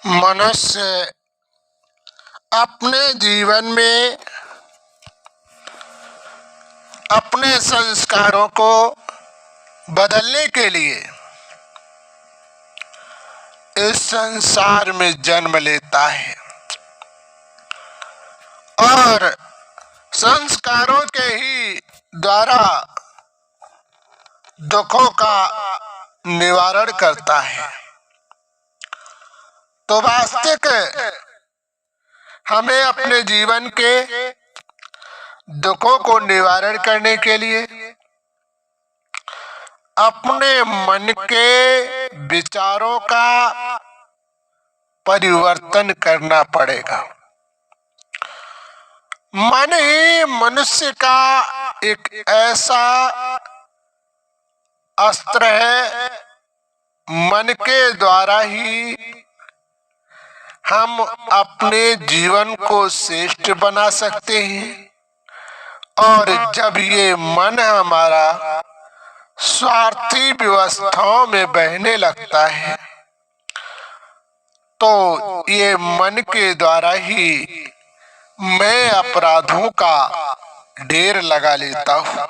मनुष्य अपने जीवन में अपने संस्कारों को बदलने के लिए इस संसार में जन्म लेता है और संस्कारों के ही द्वारा दुखों का निवारण करता है। तो वास्तविक हमें अपने जीवन के दुखों को निवारण करने के लिए अपने मन के विचारों का परिवर्तन करना पड़ेगा। मन ही मनुष्य का एक ऐसा अस्त्र है, मन के द्वारा ही हम अपने जीवन को श्रेष्ठ बना सकते हैं। और जब ये मन हमारा स्वार्थी व्यवस्थाओं में बहने लगता है तो ये मन के द्वारा ही मैं अपराधों का ढेर लगा लेता हूँ।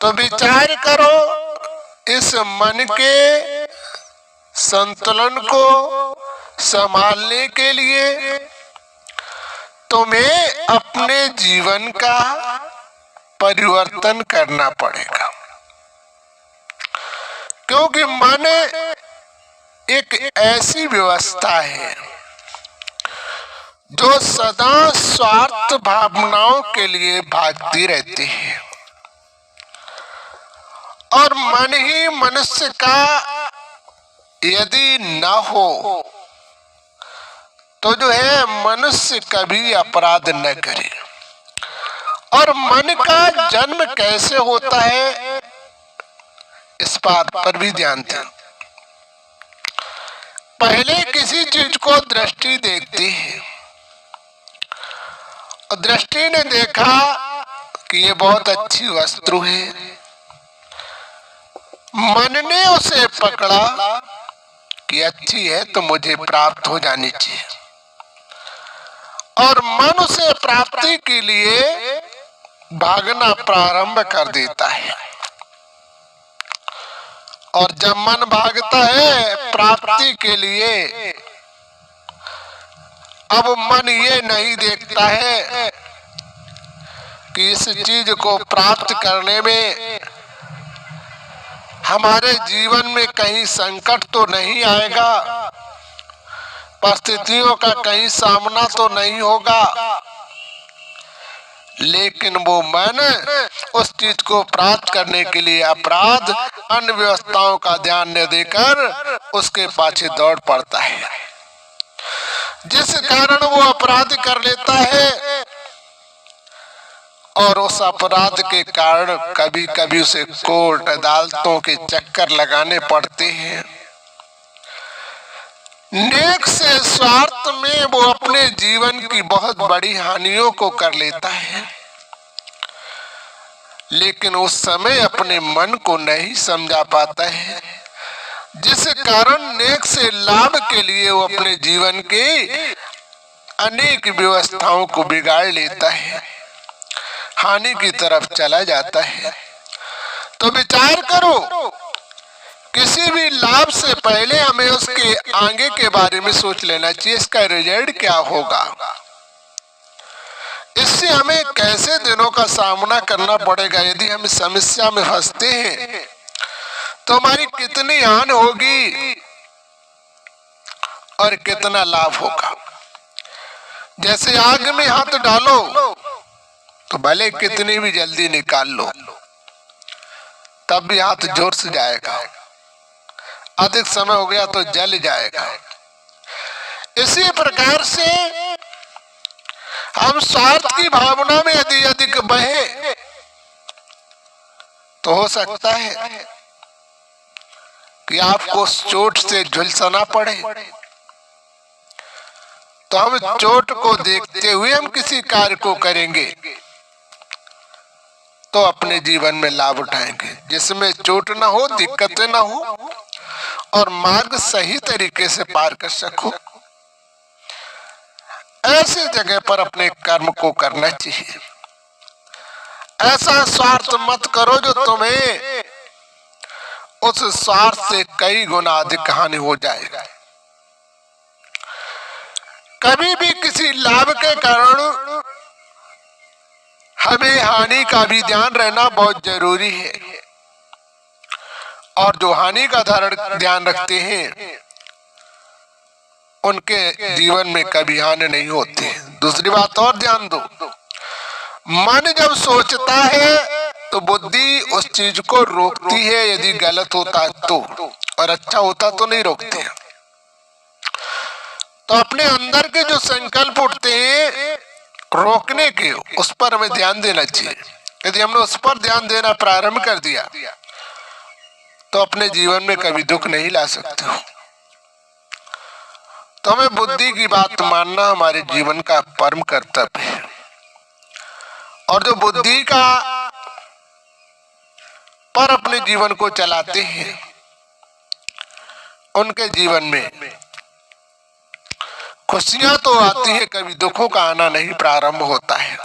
तो विचार करो, इस मन के संतुलन को संभालने के लिए तुम्हें अपने जीवन का परिवर्तन करना पड़ेगा, क्योंकि मन एक ऐसी व्यवस्था है जो सदा स्वार्थ भावनाओं के लिए भागती रहती है। और मन ही मनुष्य का यदि न हो तो जो है मनुष्य कभी अपराध न करे। और मन का जन्म कैसे होता है इस बात पर भी ध्यान दें। पहले किसी चीज को दृष्टि देखती है और दृष्टि ने देखा कि ये बहुत अच्छी वस्तु है, मन ने उसे पकड़ा कि अच्छी है तो मुझे प्राप्त हो जानी चाहिए, और मन उसे प्राप्ति के लिए भागना प्रारंभ कर देता है। और जब मन भागता है प्राप्ति के लिए, अब मन ये नहीं देखता है कि इस चीज को प्राप्त करने में हमारे जीवन में कहीं संकट तो नहीं आएगा, परिस्थितियों का कहीं सामना तो नहीं होगा। लेकिन वो मन उस चीज को प्राप्त करने के लिए अपराध अन्य व्यवस्थाओं का ध्यान न देकर उसके पाछे दौड़ पड़ता है, जिस कारण वो अपराध कर लेता है। और उस अपराध के कारण कभी कभी उसे कोर्ट अदालतों के चक्कर लगाने पड़ते हैं। नेक से स्वार्थ में वो अपने जीवन की बहुत बड़ी हानियों को कर लेता है, लेकिन उस समय अपने मन को नहीं समझा पाता है, जिस कारण नेक से लाभ के लिए वो अपने जीवन के अनेक व्यवस्थाओं को बिगाड़ लेता है, हानि की तरफ चला जाता है। तो विचार करो, किसी भी लाभ से पहले हमें उसके आगे के बारे में सोच लेना चाहिए, इसका रिजल्ट क्या होगा, इससे हमें कैसे दिनों का सामना करना पड़ेगा। यदि हम इस समस्या में फंसते हैं तो हमारी कितनी हानि होगी और कितना लाभ होगा। जैसे आग में हाथ डालो तो भले कितनी भी जल्दी निकाल लो, तब भी हाथ जोर से जाएगा, अधिक समय हो गया तो जल जाएगा। इसी प्रकार से हम स्वार्थ की भावना में यदि अधिक बहे तो हो सकता है कि आपको चोट से झुलसना पड़े। तो हम चोट को देखते हुए हम किसी कार्य को करेंगे तो अपने जीवन में लाभ उठाएंगे, जिसमें चोट ना हो, दिक्कतें ना हो, और मार्ग सही तरीके से पार कर सको। ऐसी जगह पर अपने कर्म को करना चाहिए। ऐसा स्वार्थ मत करो जो तुम्हें उस स्वार्थ से कई गुना अधिक हानि हो जाएगा। कभी भी किसी लाभ के कारण हमें हानि का भी ध्यान रहना बहुत जरूरी है, और जो हानि का ध्यान रखते हैं उनके जीवन में कभी हानि नहीं होती। दूसरी बात और ध्यान दो, मन जब सोचता है तो बुद्धि उस चीज को रोकती है, यदि गलत होता तो, और अच्छा होता तो नहीं रोकती। तो अपने अंदर के जो संकल्प उठते हैं रोकने के, उस पर हमें ध्यान देना चाहिए। यदि हमने उस पर ध्यान देना प्रारंभ कर दिया तो अपने जीवन में कभी दुख नहीं ला सकते हो। तो हमें बुद्धि की बात मानना हमारे जीवन का परम कर्तव्य है। और जो बुद्धि का पर अपने जीवन को चलाते हैं उनके जीवन में खुशियां तो आती है, कभी दुखों का आना नहीं प्रारंभ होता है।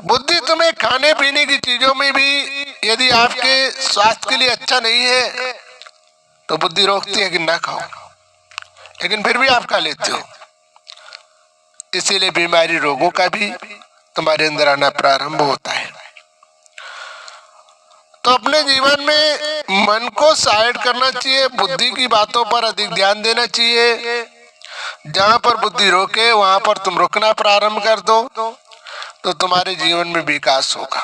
बुद्धि तुम्हें खाने पीने की चीजों में भी यदि आपके स्वास्थ्य के लिए अच्छा नहीं है तो बुद्धि रोकती है कि ना खाओ, लेकिन फिर भी आप खा लेते हो। इसीलिए बीमारी रोगों का भी तुम्हारे अंदर आना प्रारंभ होता है। तो अपने जीवन में मन को साइड करना चाहिए, बुद्धि की बातों पर अधिक ध्यान देना चाहिए। जहां पर बुद्धि रोके वहां पर तुम रुकना प्रारंभ कर दो तो तुम्हारे जीवन में विकास होगा।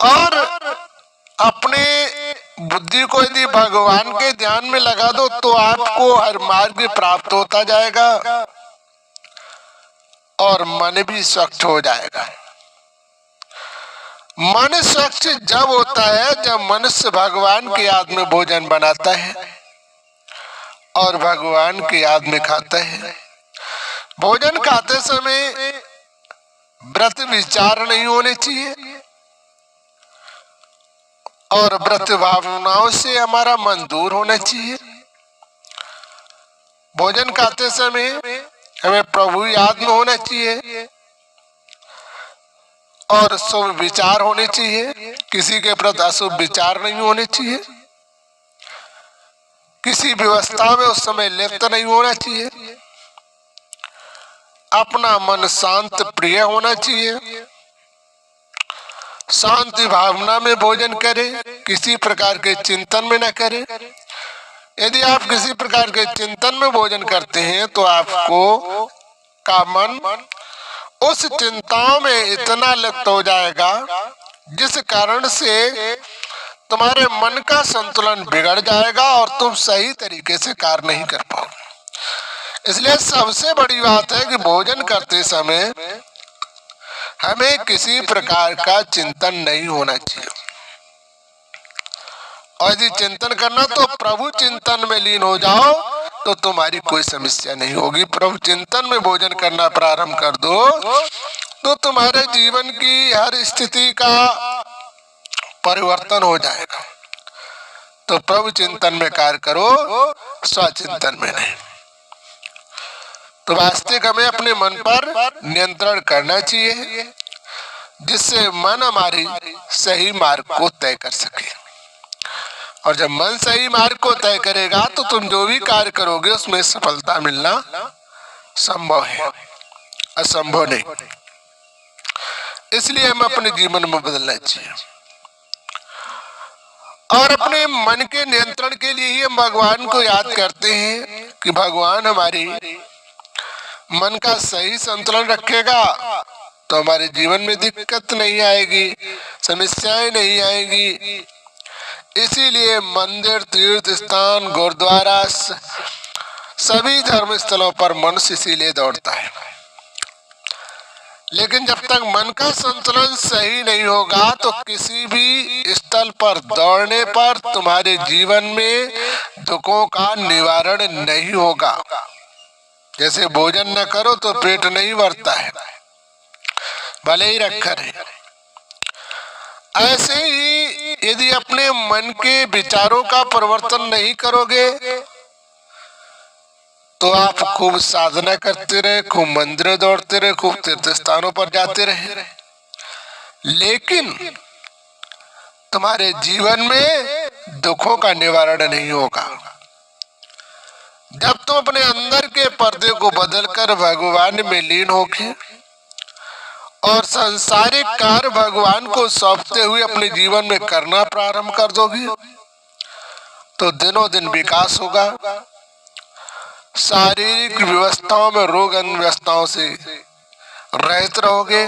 और अपने बुद्धि को यदि भगवान के ध्यान में लगा दो तो आपको हर मार्ग प्राप्त होता जाएगा और मन भी स्वच्छ हो जाएगा। मन स्वच्छ जब होता है जब मनुष्य भगवान की याद में भोजन बनाता है और भगवान की याद में खाता है। भोजन खाते समय व्रत विचार नहीं होने चाहिए और व्रत भावनाओं से हमारा मन दूर होना चाहिए। भोजन खाते समय हमें प्रभु याद में होना चाहिए और शुभ विचार होने चाहिए। किसी के प्रति अशुभ विचार नहीं होने चाहिए। किसी व्यवस्था में उस समय लिप्त नहीं होना चाहिए। अपना मन शांत प्रिय होना चाहिए। शांति भावना में भोजन करें, किसी प्रकार के चिंतन में न करें। यदि आप किसी प्रकार के चिंतन में भोजन करते हैं तो आपको का मन उस चिंताओं में इतना लिप्त हो जाएगा जिस कारण से तुम्हारे मन का संतुलन बिगड़ जाएगा और तुम सही तरीके से कार्य नहीं कर पाओगे। इसलिए सबसे बड़ी बात है कि भोजन करते समय हमें किसी प्रकार का चिंतन नहीं होना चाहिए। और यदि चिंतन करना तो प्रभु चिंतन में लीन हो जाओ तो तुम्हारी कोई समस्या नहीं होगी। प्रभु चिंतन में भोजन करना प्रारंभ कर दो तो तुम्हारे जीवन की हर स्थिति का परिवर्तन हो जाएगा। तो प्रभु चिंतन में कार्य करो, स्वचिंतन में नहीं। तो वास्तविक हमें अपने मन पर नियंत्रण करना चाहिए जिससे मन हमारी सही मार्ग को तय कर सके। और जब मन सही मार्ग को तय करेगा तो तुम जो भी कार्य करोगे उसमें सफलता मिलना संभव है, असंभव नहीं। इसलिए हमें अपने जीवन में बदलना चाहिए। और अपने मन के नियंत्रण के लिए ही हम भगवान को याद करते हैं कि भगवान हमारी मन का सही संतुलन रखेगा तो हमारे जीवन में दिक्कत नहीं आएगी, समस्याएं नहीं आएगी। इसीलिए मंदिर, तीर्थ स्थान, गुरुद्वारा, सभी धर्म स्थलों पर मनुष्य इसीलिए दौड़ता है। लेकिन जब तक मन का संतुलन सही नहीं होगा तो किसी भी स्थल पर दौड़ने पर तुम्हारे जीवन में दुखों का निवारण नहीं होगा। जैसे भोजन न करो तो पेट नहीं भरता है, भले ही रखा रहे। ऐसे ही यदि अपने मन के विचारों का परिवर्तन नहीं करोगे तो आप खूब साधना करते रहे, खूब मंदिर दौड़ते रहे, खूब तीर्थ स्थानों पर जाते रहे, लेकिन तुम्हारे जीवन में दुखों का निवारण नहीं होगा। जब तुम अपने अंदर के पर्दे को बदलकर भगवान में लीन होके और सांसारिक कार्य भगवान को सौंपते हुए अपने जीवन में करना प्रारंभ कर दोगे तो दिनों दिन विकास होगा। शारीरिक व्यवस्थाओं में रोग व्यवस्थाओं से रहित रहोगे।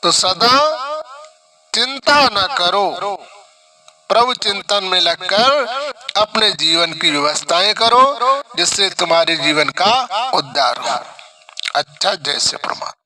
तो सदा चिंता न करो, प्रभु चिंतन में लगकर अपने जीवन की व्यवस्थाएं करो जिससे तुम्हारे जीवन का उद्धार हो। अच्छा, जय श्री परमात्मा।